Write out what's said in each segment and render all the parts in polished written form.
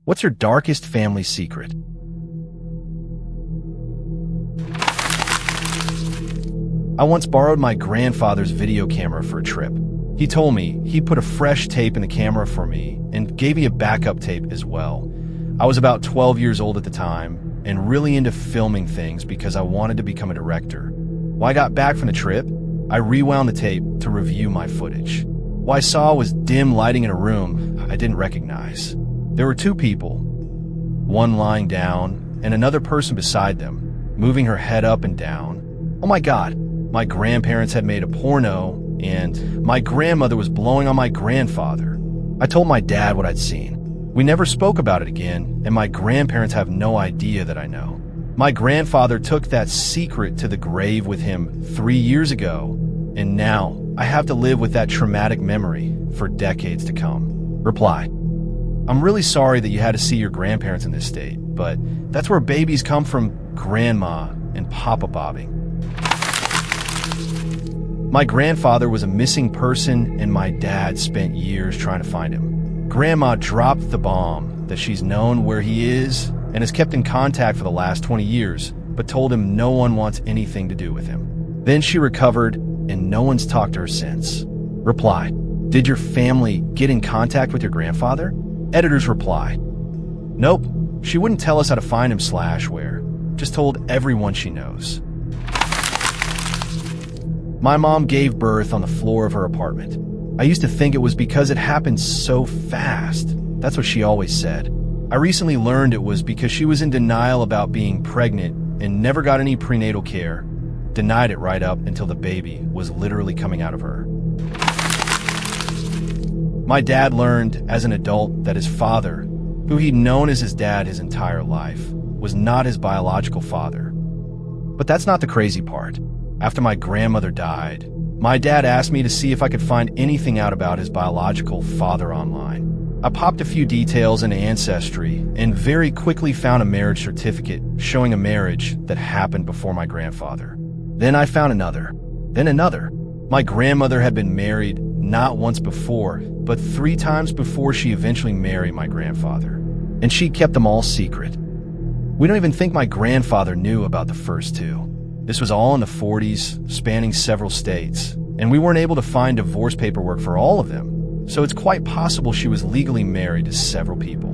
What's your darkest family secret? I once borrowed my grandfather's video camera for a trip. He told me he'd put a fresh tape in the camera for me and gave me a backup tape as well. I was about 12 years old at the time and really into filming things because I wanted to become a director. When I got back from the trip, I rewound the tape to review my footage. What I saw was dim lighting in a room I didn't recognize. There were two people, one lying down and another person beside them, moving her head up and down. Oh my God, my grandparents had made a porno and my grandmother was blowing on my grandfather. I told my dad what I'd seen. We never spoke about it again, and my grandparents have no idea that I know. My grandfather took that secret to the grave with him 3 years ago, and now I have to live with that traumatic memory for decades to come. Reply: I'm really sorry that you had to see your grandparents in this state, but that's where babies come from, grandma and papa bobbing. My grandfather was a missing person, and my dad spent years trying to find him. Grandma dropped the bomb that she's known where he is and has kept in contact for the last 20 years, but told him no one wants anything to do with him. Then she recovered, and no one's talked to her since. Reply: did your family get in contact with your grandfather? Editor's reply: nope, she wouldn't tell us how to find him / where, just told everyone she knows. My mom gave birth on the floor of her apartment. I used to think it was because it happened so fast. That's what she always said. I recently learned it was because she was in denial about being pregnant and never got any prenatal care. Denied it right up until the baby was literally coming out of her. My dad learned as an adult that his father, who he'd known as his dad his entire life, was not his biological father. But that's not the crazy part. After my grandmother died, my dad asked me to see if I could find anything out about his biological father online. I popped a few details into Ancestry and very quickly found a marriage certificate showing a marriage that happened before my grandfather. Then I found another, then another. My grandmother had been married not once before, but 3 times before she eventually married my grandfather. And she kept them all secret. We don't even think my grandfather knew about the first 2. This was all in the 40s, spanning several states, and we weren't able to find divorce paperwork for all of them, so it's quite possible she was legally married to several people.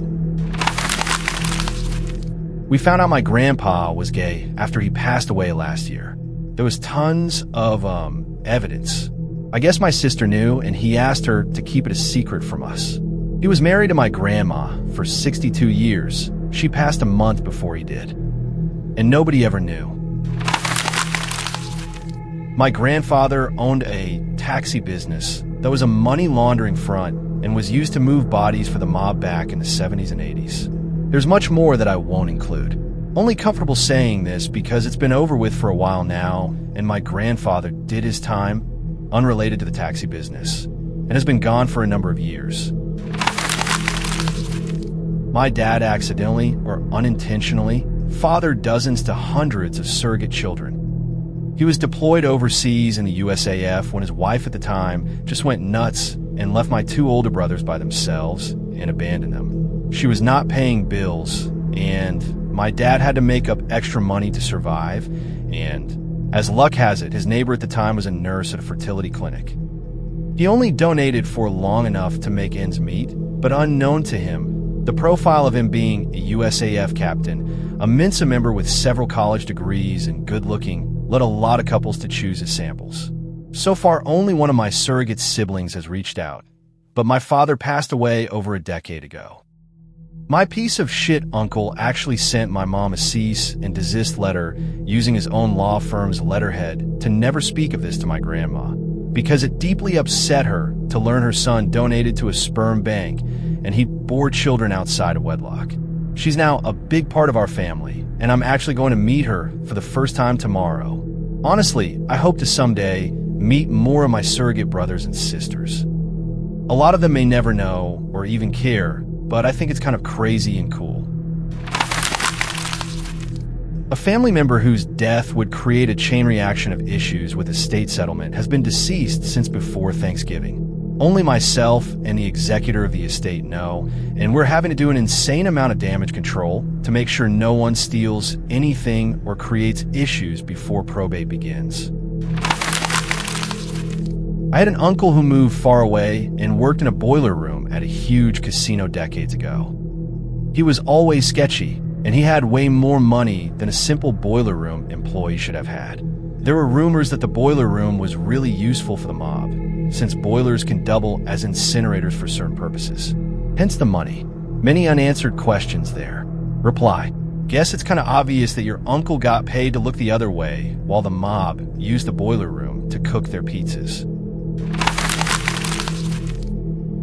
We found out my grandpa was gay after he passed away last year. There was tons of, evidence. I guess my sister knew, and he asked her to keep it a secret from us. He was married to my grandma for 62 years. She passed a month before he did, and nobody ever knew. My grandfather owned a taxi business that was a money laundering front and was used to move bodies for the mob back in the 70s and 80s. There's much more that I won't include. Only comfortable saying this because it's been over with for a while now, and my grandfather did his time unrelated to the taxi business and has been gone for a number of years. My dad accidentally or unintentionally fathered dozens to hundreds of surrogate children. He was deployed overseas in the USAF when his wife at the time just went nuts and left my 2 older brothers by themselves and abandoned them. She was not paying bills, and my dad had to make up extra money to survive, and as luck has it, his neighbor at the time was a nurse at a fertility clinic. He only donated for long enough to make ends meet, but unknown to him, the profile of him being a USAF captain, a Mensa member with several college degrees and good-looking, led a lot of couples to choose as samples. So far, only one of my surrogate siblings has reached out, but my father passed away over a decade ago. My piece of shit uncle actually sent my mom a cease and desist letter using his own law firm's letterhead to never speak of this to my grandma, because it deeply upset her to learn her son donated to a sperm bank and he bore children outside of wedlock. She's now a big part of our family, and I'm actually going to meet her for the first time tomorrow. Honestly, I hope to someday meet more of my surrogate brothers and sisters. A lot of them may never know or even care, but I think it's kind of crazy and cool. A family member whose death would create a chain reaction of issues with estate settlement has been deceased since before Thanksgiving. Only myself and the executor of the estate know, and we're having to do an insane amount of damage control to make sure no one steals anything or creates issues before probate begins. I had an uncle who moved far away and worked in a boiler room at a huge casino decades ago. He was always sketchy, and he had way more money than a simple boiler room employee should have had. There were rumors that the boiler room was really useful for the mob, since boilers can double as incinerators for certain purposes. Hence the money. Many unanswered questions there. Reply: guess it's kind of obvious that your uncle got paid to look the other way while the mob used the boiler room to cook their pizzas.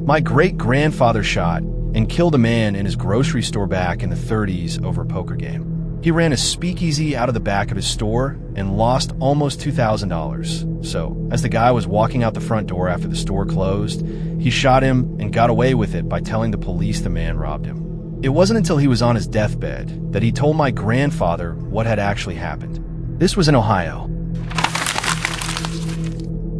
My great-grandfather shot and killed a man in his grocery store back in the 30s over a poker game. He ran a speakeasy out of the back of his store and lost almost $2,000. So, as the guy was walking out the front door after the store closed, he shot him and got away with it by telling the police the man robbed him. It wasn't until he was on his deathbed that he told my grandfather what had actually happened. This was in Ohio.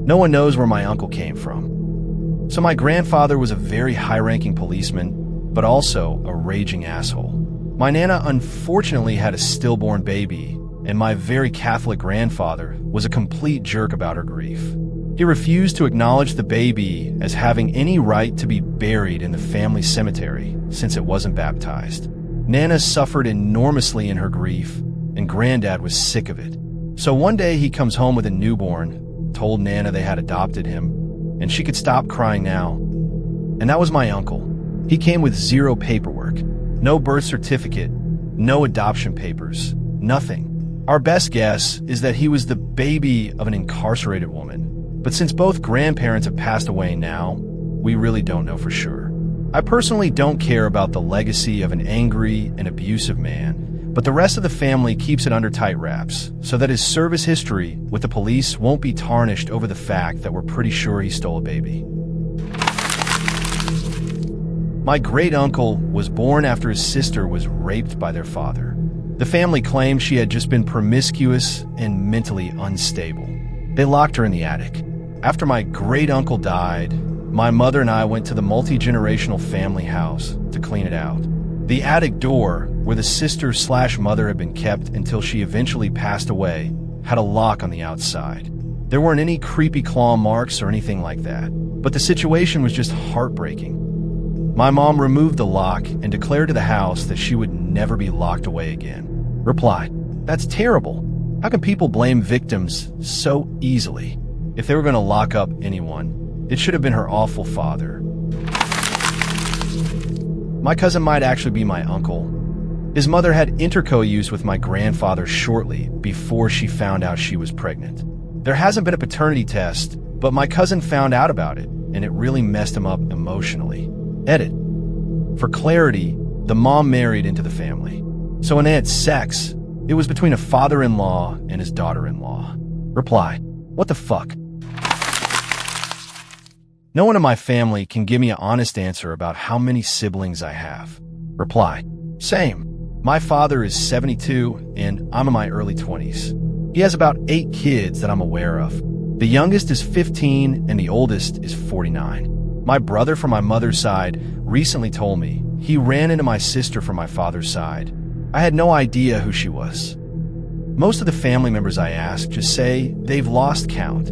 No one knows where my uncle came from. So my grandfather was a very high-ranking policeman, but also a raging asshole. My Nana unfortunately had a stillborn baby, and my very Catholic grandfather was a complete jerk about her grief. He refused to acknowledge the baby as having any right to be buried in the family cemetery since it wasn't baptized. Nana suffered enormously in her grief, and Granddad was sick of it. So one day he comes home with a newborn, told Nana they had adopted him, and she could stop crying now. And that was my uncle. He came with zero paperwork, no birth certificate, no adoption papers, nothing. Our best guess is that he was the baby of an incarcerated woman. But since both grandparents have passed away now, we really don't know for sure. I personally don't care about the legacy of an angry and abusive man, but the rest of the family keeps it under tight wraps, so that his service history with the police won't be tarnished over the fact that we're pretty sure he stole a baby. My great-uncle was born after his sister was raped by their father. The family claimed she had just been promiscuous and mentally unstable. They locked her in the attic. After my great-uncle died, my mother and I went to the multi-generational family house to clean it out. The attic door, where the sister/mother had been kept until she eventually passed away, had a lock on the outside. There weren't any creepy claw marks or anything like that, but the situation was just heartbreaking. My mom removed the lock and declared to the house that she would never be locked away again. Reply: that's terrible. How can people blame victims so easily? If they were going to lock up anyone, it should have been her awful father. My cousin might actually be my uncle. His mother had intercourse with my grandfather shortly before she found out she was pregnant. There hasn't been a paternity test, but my cousin found out about it, and it really messed him up emotionally. Edit. For clarity, the mom married into the family. So when they had sex, it was between a father-in-law and his daughter-in-law. Reply: what the fuck? No one in my family can give me an honest answer about how many siblings I have. Reply: same. My father is 72, and I'm in my early 20s. He has about 8 kids that I'm aware of. The youngest is 15, and the oldest is 49. My brother from my mother's side recently told me he ran into my sister from my father's side. I had no idea who she was. Most of the family members I asked just say they've lost count.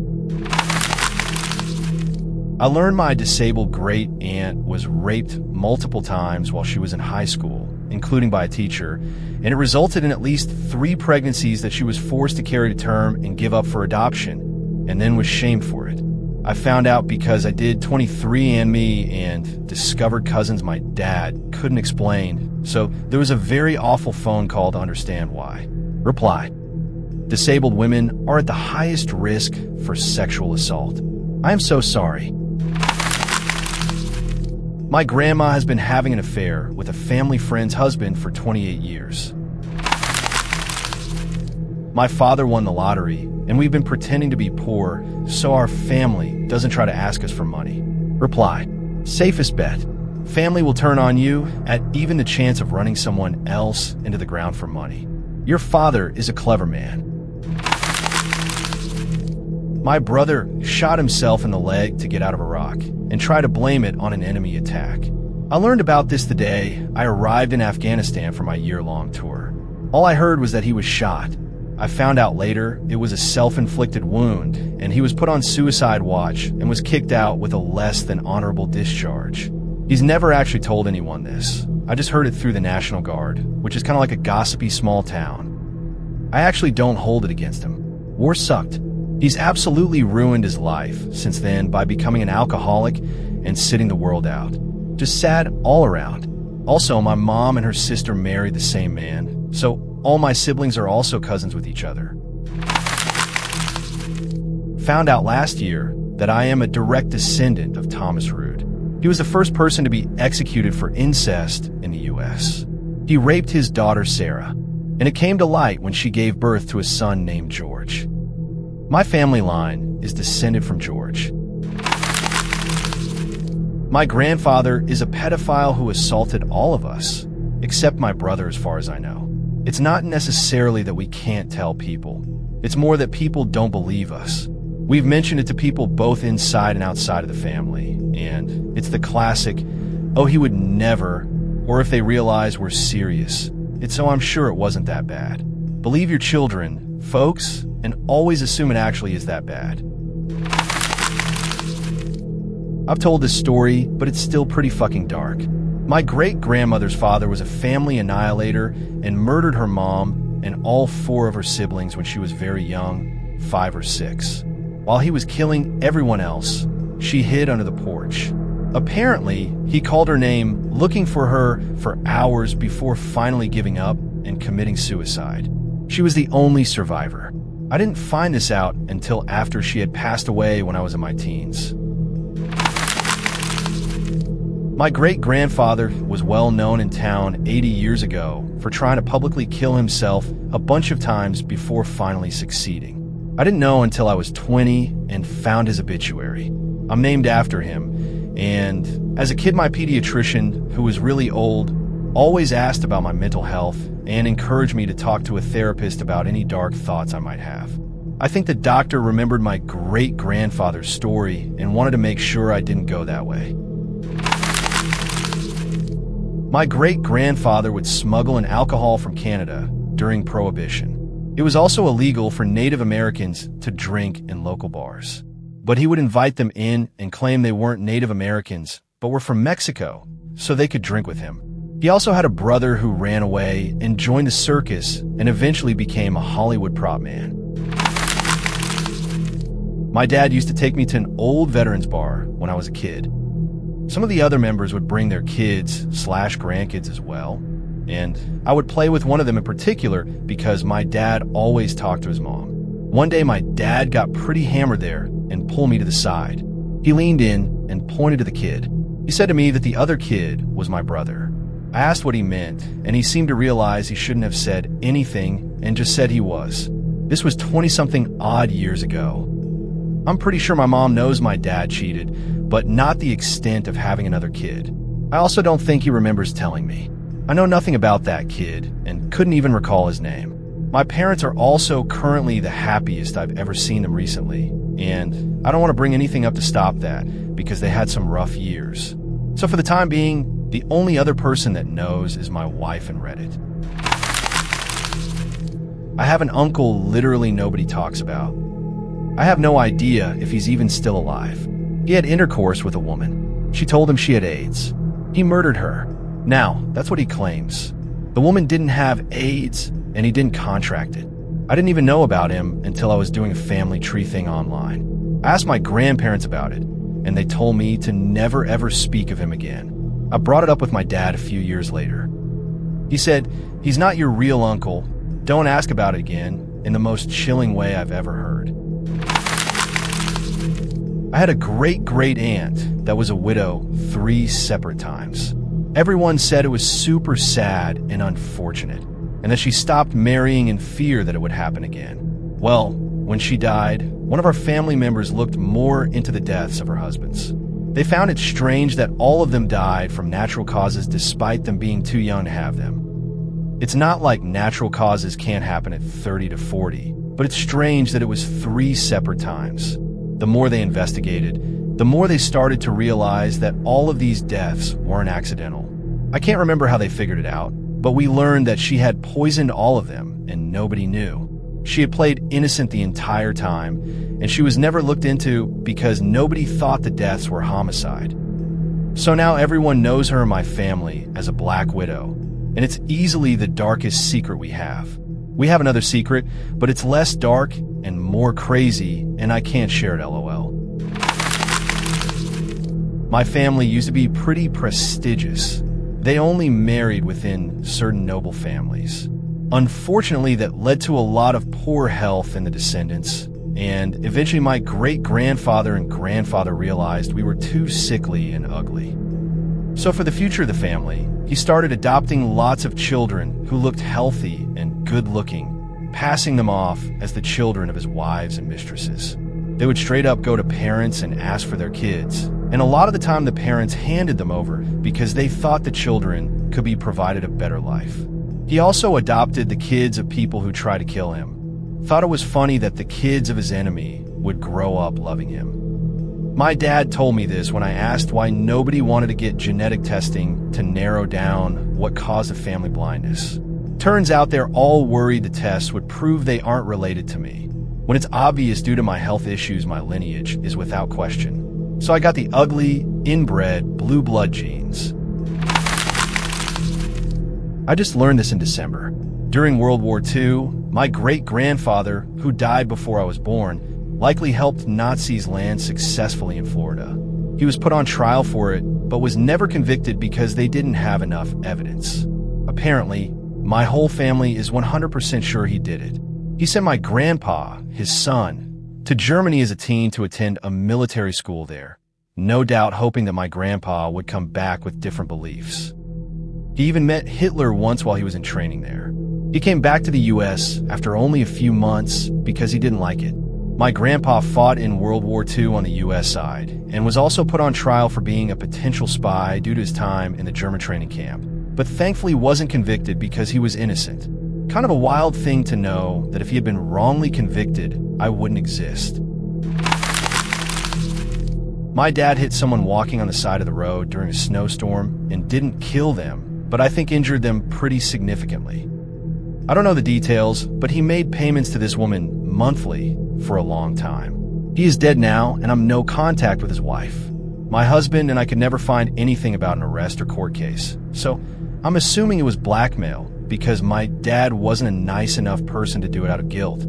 I learned my disabled great-aunt was raped multiple times while she was in high school, including by a teacher, and it resulted in at least 3 pregnancies that she was forced to carry to term and give up for adoption, and then was shamed for it. I found out because I did 23andMe and discovered cousins my dad couldn't explain, so there was a very awful phone call to understand why. Reply: disabled women are at the highest risk for sexual assault. I am so sorry. My grandma has been having an affair with a family friend's husband for 28 years. My father won the lottery, and we've been pretending to be poor so our family doesn't try to ask us for money. Reply: safest bet. Family will turn on you at even the chance of running someone else into the ground for money. Your father is a clever man. My brother shot himself in the leg to get out of Iraq and tried to blame it on an enemy attack. I learned about this the day I arrived in Afghanistan for my year-long tour. All I heard was that he was shot. I found out later it was a self-inflicted wound, and he was put on suicide watch and was kicked out with a less than honorable discharge. He's never actually told anyone this. I just heard it through the National Guard, which is kind of like a gossipy small town. I actually don't hold it against him. War sucked. He's absolutely ruined his life since then by becoming an alcoholic and sitting the world out. Just sad all around. Also, my mom and her sister married the same man, so all my siblings are also cousins with each other. Found out last year that I am a direct descendant of Thomas Rood. He was the first person to be executed for incest in the U.S. He raped his daughter Sarah, and it came to light when she gave birth to a son named George. My family line is descended from George. My grandfather is a pedophile who assaulted all of us, except my brother as far as I know. It's not necessarily that we can't tell people. It's more that people don't believe us. We've mentioned it to people both inside and outside of the family, and it's the classic, oh, he would never, or if they realize we're serious. So I'm sure it wasn't that bad. Believe your children, folks, and always assume it actually is that bad. I've told this story, but it's still pretty fucking dark. My great-grandmother's father was a family annihilator and murdered her mom and all 4 of her siblings when she was very young, 5 or 6. While he was killing everyone else, she hid under the porch. Apparently, he called her name, looking for her for hours before finally giving up and committing suicide. She was the only survivor. I didn't find this out until after she had passed away when I was in my teens. My great-grandfather was well known in town 80 years ago for trying to publicly kill himself a bunch of times before finally succeeding. I didn't know until I was 20 and found his obituary. I'm named after him, and as a kid, my pediatrician, who was really old, always asked about my mental health and encouraged me to talk to a therapist about any dark thoughts I might have. I think the doctor remembered my great-grandfather's story and wanted to make sure I didn't go that way. My great-grandfather would smuggle in alcohol from Canada during Prohibition. It was also illegal for Native Americans to drink in local bars. But he would invite them in and claim they weren't Native Americans, but were from Mexico, so they could drink with him. He also had a brother who ran away and joined the circus and eventually became a Hollywood prop man. My dad used to take me to an old veterans bar when I was a kid. Some of the other members would bring their kids/grandkids as well, and I would play with one of them in particular because my dad always talked to his mom. One day my dad got pretty hammered there and pulled me to the side. He leaned in and pointed to the kid. He said to me that the other kid was my brother. I asked what he meant, and he seemed to realize he shouldn't have said anything and just said he was. This was 20-something odd years ago. I'm pretty sure my mom knows my dad cheated, but not the extent of having another kid. I also don't think he remembers telling me. I know nothing about that kid and couldn't even recall his name. My parents are also currently the happiest I've ever seen them recently, and I don't want to bring anything up to stop that because they had some rough years. So for the time being, the only other person that knows is my wife and Reddit. I have an uncle literally nobody talks about. I have no idea if he's even still alive. He had intercourse with a woman. She told him she had AIDS. He murdered her. Now, that's what he claims. The woman didn't have AIDS, and he didn't contract it. I didn't even know about him until I was doing a family tree thing online. I asked my grandparents about it, and they told me to never ever speak of him again. I brought it up with my dad a few years later. He said, "He's not your real uncle. Don't ask about it again," in the most chilling way I've ever heard. I had a great-great-aunt that was a widow 3 separate times. Everyone said it was super sad and unfortunate, and that she stopped marrying in fear that it would happen again. Well, when she died, one of our family members looked more into the deaths of her husbands. They found it strange that all of them died from natural causes despite them being too young to have them. It's not like natural causes can't happen at 30 to 40, but it's strange that it was 3 separate times. The more they investigated, the more they started to realize that all of these deaths weren't accidental. I can't remember how they figured it out, but we learned that she had poisoned all of them and nobody knew. She had played innocent the entire time, and she was never looked into because nobody thought the deaths were homicide. So now everyone knows her and my family as a Black Widow, and it's easily the darkest secret we have. We have another secret, but it's less dark and more crazy, and I can't share it, LOL. My family used to be pretty prestigious. They only married within certain noble families. Unfortunately, that led to a lot of poor health in the descendants, and eventually my great-grandfather and grandfather realized we were too sickly and ugly. So for the future of the family, he started adopting lots of children who looked healthy and good-looking, passing them off as the children of his wives and mistresses. They would straight up go to parents and ask for their kids, and a lot of the time the parents handed them over because they thought the children could be provided a better life. He also adopted the kids of people who tried to kill him. Thought it was funny that the kids of his enemy would grow up loving him. My dad told me this when I asked why nobody wanted to get genetic testing to narrow down what caused the family blindness. Turns out they're all worried the test would prove they aren't related to me, when it's obvious due to my health issues my lineage is without question. So I got the ugly, inbred, blue blood genes. I just learned this in December. During World War II, my great-grandfather, who died before I was born, likely helped Nazis land successfully in Florida. He was put on trial for it, but was never convicted because they didn't have enough evidence. Apparently, my whole family is 100% sure he did it. He sent my grandpa, his son, to Germany as a teen to attend a military school there, no doubt hoping that my grandpa would come back with different beliefs. He even met Hitler once while he was in training there. He came back to the US after only a few months because he didn't like it. My grandpa fought in World War II on the US side and was also put on trial for being a potential spy due to his time in the German training camp, but thankfully wasn't convicted because he was innocent. Kind of a wild thing to know that if he had been wrongly convicted, I wouldn't exist. My dad hit someone walking on the side of the road during a snowstorm and didn't kill them, but I think injured them pretty significantly. I don't know the details, but he made payments to this woman monthly for a long time. He is dead now, and I'm no contact with his wife. My husband and I could never find anything about an arrest or court case, so I'm assuming it was blackmail because my dad wasn't a nice enough person to do it out of guilt.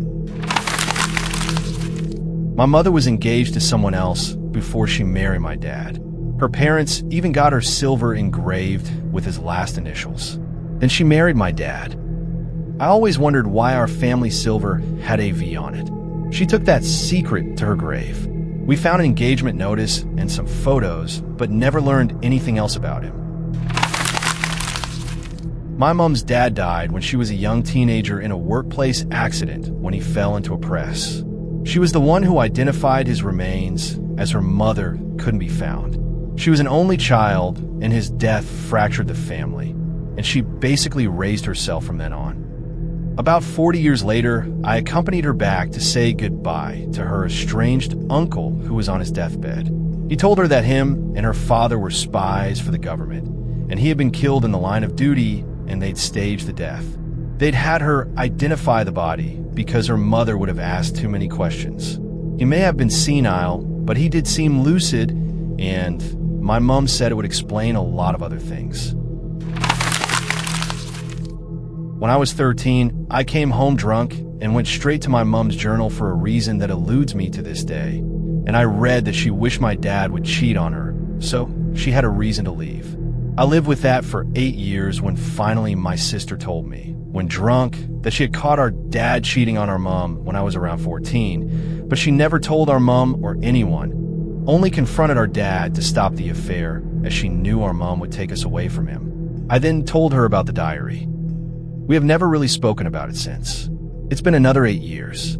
My mother was engaged to someone else before she married my dad. Her parents even got her silver engraved with his last initials. Then she married my dad. I always wondered why our family silver had a V on it. She took that secret to her grave. We found an engagement notice and some photos, but never learned anything else about him. My mom's dad died when she was a young teenager in a workplace accident when he fell into a press. She was the one who identified his remains, as her mother couldn't be found. She was an only child, and his death fractured the family, and she basically raised herself from then on. About 40 years later, I accompanied her back to say goodbye to her estranged uncle who was on his deathbed. He told her that him and her father were spies for the government, and he had been killed in the line of duty, and they'd staged the death. They'd had her identify the body because her mother would have asked too many questions. He may have been senile, but he did seem lucid, and my mom said it would explain a lot of other things. When I was 13, I came home drunk and went straight to my mom's journal for a reason that eludes me to this day, and I read that she wished my dad would cheat on her, so she had a reason to leave. I lived with that for 8 years when finally my sister told me, when drunk, that she had caught our dad cheating on our mom when I was around 14, but she never told our mom or anyone, only confronted our dad to stop the affair as she knew our mom would take us away from him. I then told her about the diary. We have never really spoken about it since. It's been another 8 years.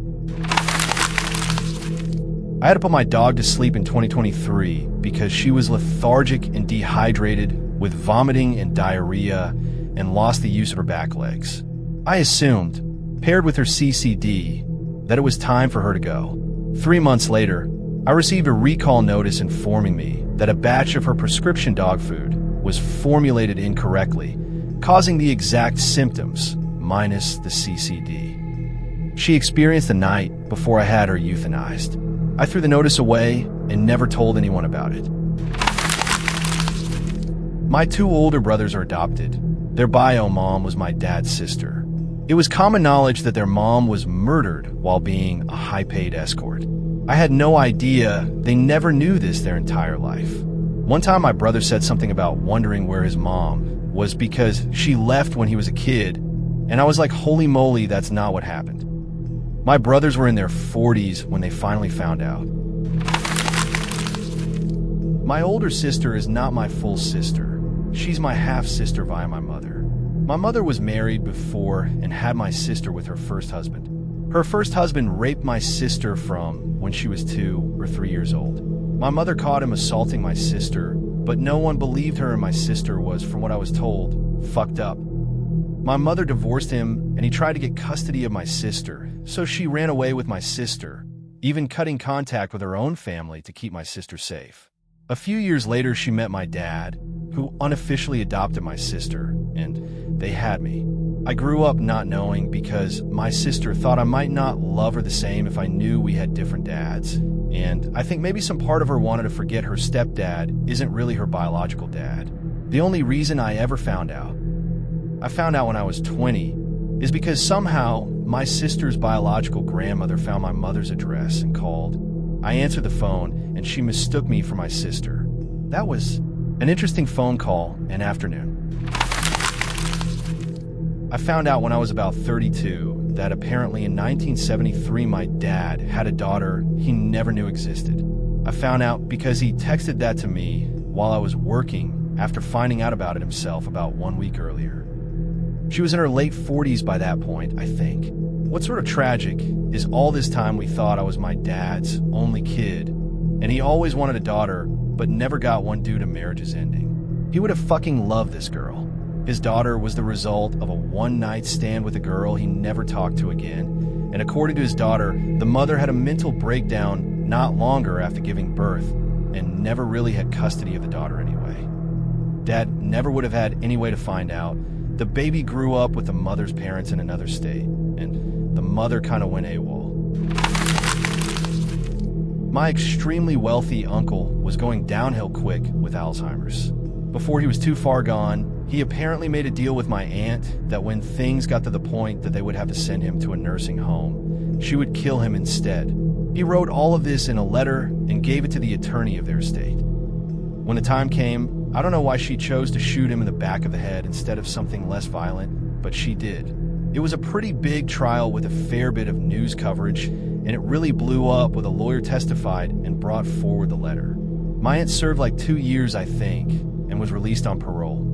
I had to put my dog to sleep in 2023 because she was lethargic and dehydrated with vomiting and diarrhea and lost the use of her back legs. I assumed, paired with her CCD, that it was time for her to go. 3 months later, I received a recall notice informing me that a batch of her prescription dog food was formulated incorrectly, causing the exact symptoms, minus the CCD. She experienced the night before I had her euthanized. I threw the notice away and never told anyone about it. My 2 older brothers are adopted. Their bio mom was my dad's sister. It was common knowledge that their mom was murdered while being a high-paid escort. I had no idea they never knew this their entire life. One time my brother said something about wondering where his mom was because she left when he was a kid, and I was like, holy moly, that's not what happened. My brothers were in their 40s when they finally found out. My older sister is not my full sister. She's my half-sister via my mother. My mother was married before and had my sister with her first husband. Her first husband raped my sister from when she was 2 or 3 years old. My mother caught him assaulting my sister, but no one believed her, and my sister was, from what I was told, fucked up. My mother divorced him and he tried to get custody of my sister, so she ran away with my sister, even cutting contact with her own family to keep my sister safe. A few years later, she met my dad, who unofficially adopted my sister, and they had me. I grew up not knowing because my sister thought I might not love her the same if I knew we had different dads, and I think maybe some part of her wanted to forget her stepdad isn't really her biological dad. The only reason I ever found out when I was 20, is because somehow my sister's biological grandmother found my mother's address and called. I answered the phone and she mistook me for my sister. That was an interesting phone call and afternoon. I found out when I was about 32 that apparently in 1973 my dad had a daughter he never knew existed. I found out because he texted that to me while I was working after finding out about it himself about 1 week earlier. She was in her late 40s by that point, I think. What's sort of tragic is all this time we thought I was my dad's only kid, and he always wanted a daughter, but never got one due to marriage's ending. He would have fucking loved this girl. His daughter was the result of a one-night stand with a girl he never talked to again, and according to his daughter, the mother had a mental breakdown not longer after giving birth, and never really had custody of the daughter anyway. Dad never would have had any way to find out. The baby grew up with the mother's parents in another state, and the mother kind of went AWOL. My extremely wealthy uncle was going downhill quick with Alzheimer's. Before he was too far gone, he apparently made a deal with my aunt that when things got to the point that they would have to send him to a nursing home, she would kill him instead. He wrote all of this in a letter and gave it to the attorney of their estate. When the time came, I don't know why she chose to shoot him in the back of the head instead of something less violent, but she did. It was a pretty big trial with a fair bit of news coverage, and it really blew up when a lawyer testified and brought forward the letter. My aunt served like 2 years, I think, and was released on parole.